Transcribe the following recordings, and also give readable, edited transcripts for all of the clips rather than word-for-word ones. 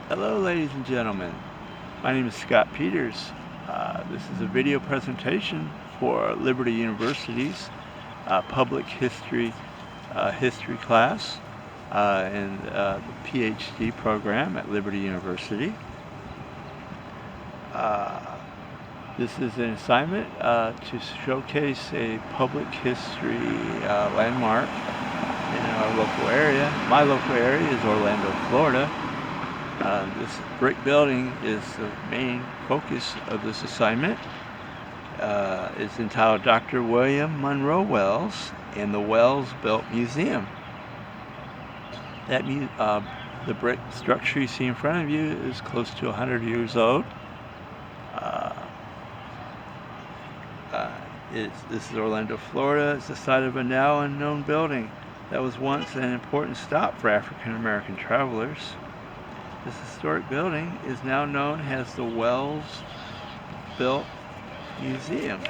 Hello ladies and gentlemen, my name is Scott Peters. This is a video presentation for Liberty University's public history class and the PhD program at Liberty University. This is an assignment to showcase a public history landmark in our local area. My local area is Orlando, Florida. This brick building is the main focus of this assignment. It's entitled Dr. William Monroe Wells and the Wells Built Museum. The brick structure you see in front of you is close to 100 years old. This is Orlando, Florida. It's the site of a now unknown building that was once an important stop for African American travelers. This historic building is now known as the Wells Built Museum.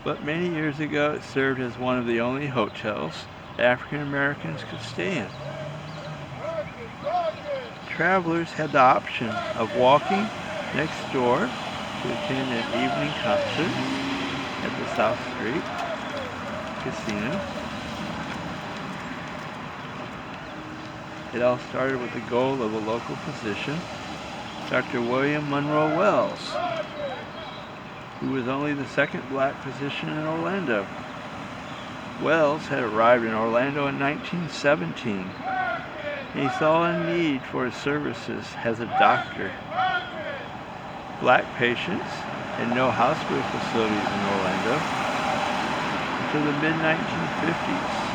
But many years ago it served as one of the only hotels African Americans could stay in. Travelers had the option of walking next door to attend an evening concert at the South Street Casino. It all started with the goal of a local physician, Dr. William Monroe Wells, who was only the second black physician in Orlando. Wells had arrived in Orlando in 1917. He saw a need for his services as a doctor. Black patients and no hospital facilities in Orlando until the mid-1950s.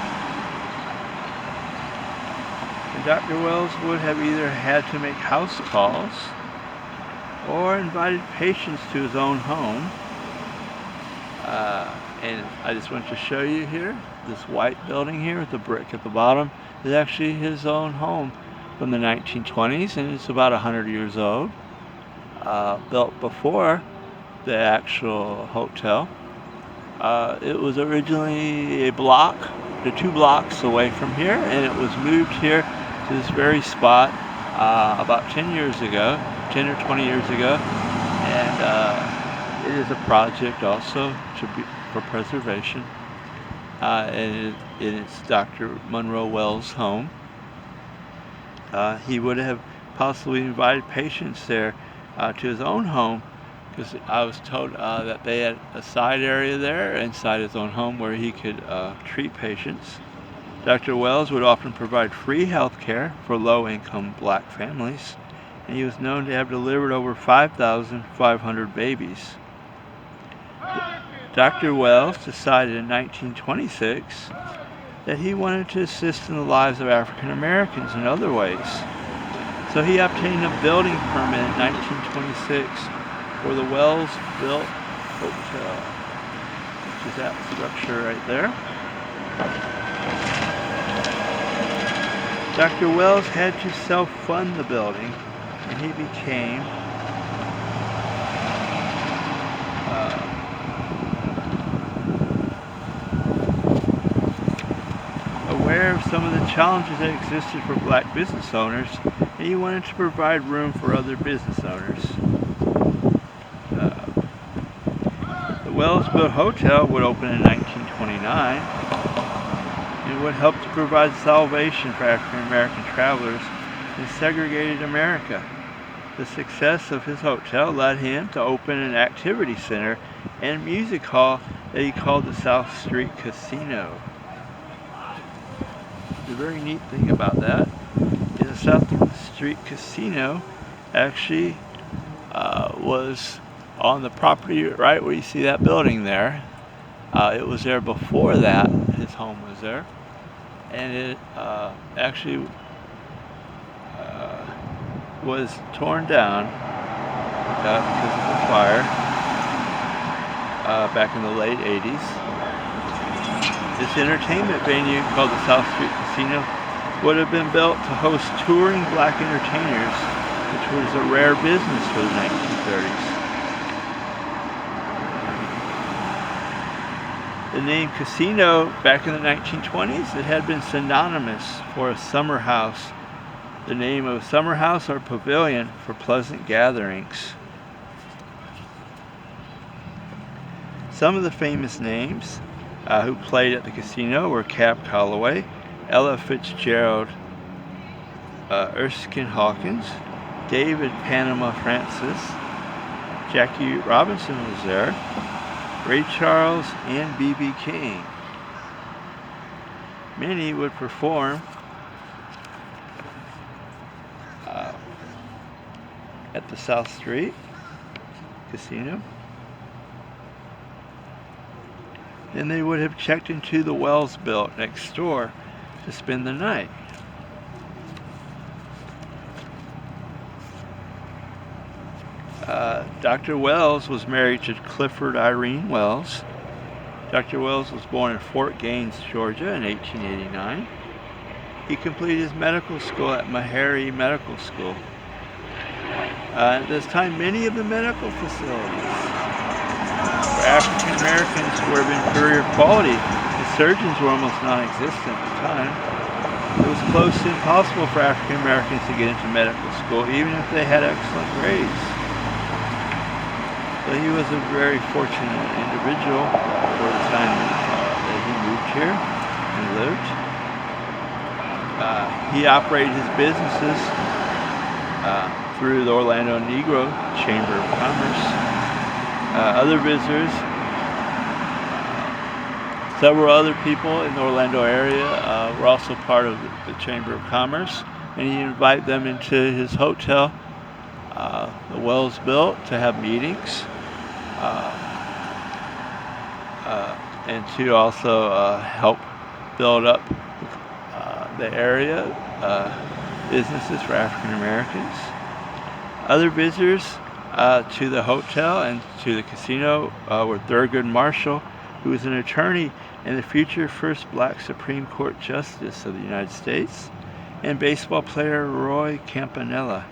And Dr. Wells would have either had to make house calls or invited patients to his own home. And I just want to show you here, this white building here with the brick at the bottom is actually his own home from the 1920s, and it's about 100 years old. Built before the actual hotel. It was originally a block to 2 blocks away from here, and it was moved here to this very spot about 10 years ago, 10 or 20 years ago, and it is a project also for preservation, and it's Dr. Monroe Wells' home. He would have possibly invited patients there to his own home, because I was told that they had a side area there inside his own home where he could treat patients. Dr. Wells would often provide free health care for low-income black families, and he was known to have delivered over 5,500 babies. Dr. Wells decided in 1926 that he wanted to assist in the lives of African Americans in other ways. So he obtained a building permit in 1926 for the Wells Built Hotel, which is that structure right there. Dr. Wells had to self-fund the building, and he became aware of some of the challenges that existed for black business owners, and he wanted to provide room for other business owners. The Wells Built Hotel would open in 1929 and would help to provide salvation for African American travelers in segregated America. The success of his hotel led him to open an activity center and music hall that he called the South Street Casino. The very neat thing about that is the South Street Casino actually was on the property right where you see that building there. It was there before that. His home was there, and it actually was torn down because of the fire back in the late 80s. This entertainment venue called the South Street Casino would have been built to host touring black entertainers, which was a rare business for the 1930s. The name casino back in the 1920s, it had been synonymous for a summer house the name of summer house or pavilion for pleasant gatherings. Some of the famous names who played at the casino were Cab Calloway, Ella Fitzgerald, Erskine Hawkins, David Panama Francis, Jackie Robinson was there, Ray Charles, and B.B. King. Many would perform at the South Street Casino. Then they would have checked into the Wells built next door to spend the night. Dr. Wells was married to Clifford Irene Wells. Dr. Wells was born in Fort Gaines, Georgia in 1889. He completed his medical school at Meharry Medical School. At this time, many of the medical facilities for African Americans were of inferior quality. The surgeons were almost non-existent at the time. It was close to impossible for African Americans to get into medical school, even if they had excellent grades. So he was a very fortunate individual for the time that he moved here and lived. He operated his businesses through the Orlando Negro Chamber of Commerce. Other visitors, several other people in the Orlando area were also part of the Chamber of Commerce, and he invited them into his hotel, the Wells built, to have meetings and to also help build up the area, businesses for African Americans. Other visitors to the hotel and to the casino were Thurgood Marshall, who was an attorney and the future first black Supreme Court Justice of the United States, and baseball player Roy Campanella.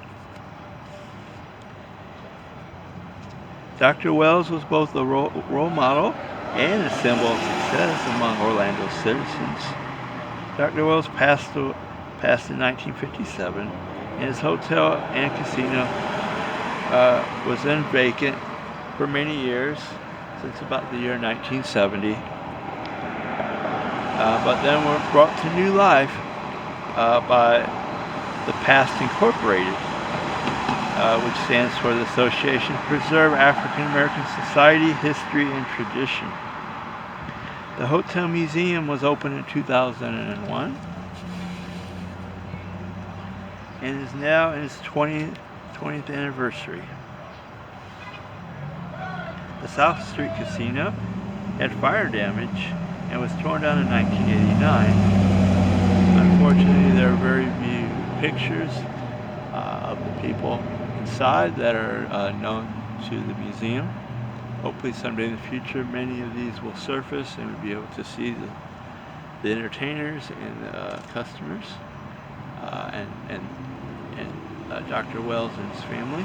Dr. Wells was both a role model and a symbol of success among Orlando citizens. Dr. Wells passed in 1957, and his hotel and casino was then vacant for many years, since about the year 1970. But then were brought to new life by the Past Incorporated, which stands for the Association to Preserve African American Society, History, and Tradition. The Hotel Museum was opened in 2001 and is now in its 20th anniversary. The South Street Casino had fire damage and was torn down in 1989. Unfortunately, there are very few pictures of the people inside that are known to the museum. Hopefully someday in the future many of these will surface and we'll be able to see the entertainers and the customers and Dr. Wells and his family.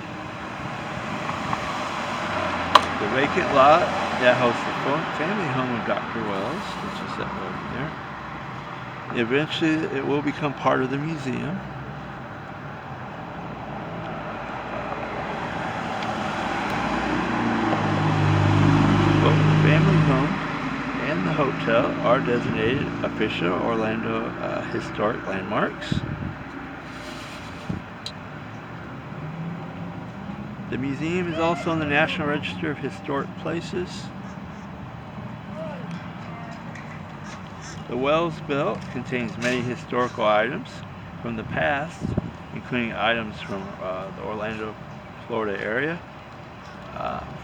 The vacant lot that hosts the family home of Dr. Wells, which is that over there. Eventually it will become part of the museum. Family home and the hotel are designated official Orlando historic landmarks. The museum is also on the National Register of Historic Places. The Wells built contains many historical items from the past, including items from the Orlando, Florida area,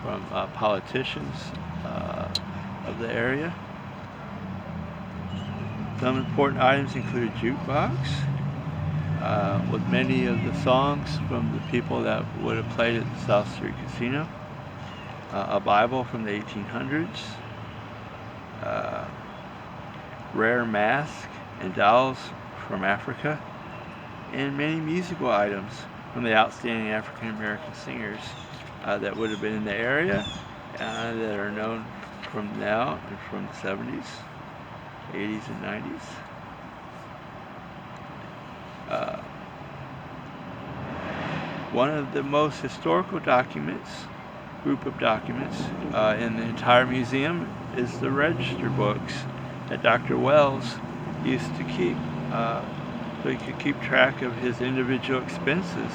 from politicians of the area. Some important items include a jukebox with many of the songs from the people that would have played at the South Street Casino, a Bible from the 1800s, rare masks and dolls from Africa, and many musical items from the outstanding African American singers that would have been in the area that are known from now and from the 70s, 80s, and 90s. One of the most historical group of documents in the entire museum is the register books that Dr. Wells used to keep so he could keep track of his individual expenses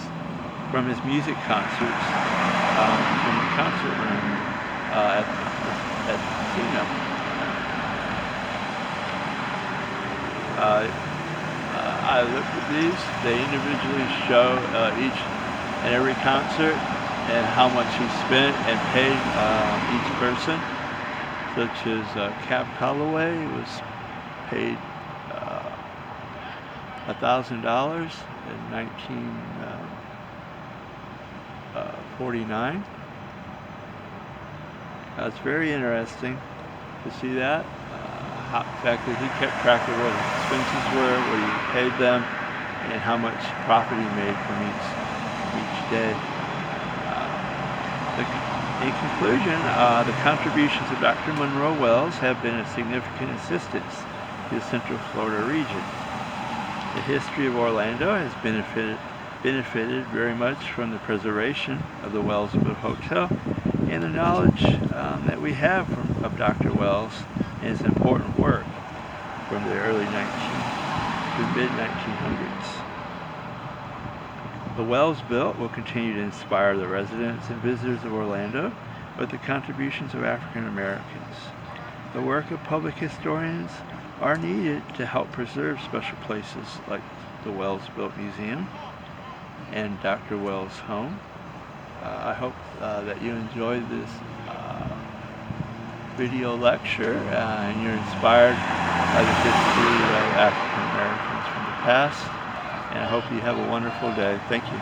from his music concerts from the concert room at the casino. I looked at these. They individually show each and every concert and how much he spent and paid each person, such as Cab Calloway was paid $1,000 in 1949. It's very interesting to see that. The fact that he kept track of what his expenses were, what he paid them, and how much profit he made from each day. In conclusion, the contributions of Dr. Monroe Wells have been a significant assistance to the Central Florida region. The history of Orlando has benefited very much from the preservation of the Wellsville Hotel and the knowledge that we have of Dr. Wells and his important work from the early to mid-1900s. The Wells built will continue to inspire the residents and visitors of Orlando with the contributions of African Americans. The work of public historians are needed to help preserve special places like the Wells Built Museum and Dr. Wells' home. I hope that you enjoyed this video lecture and you're inspired by the history of African Americans from the past. And I hope you have a wonderful day. Thank you.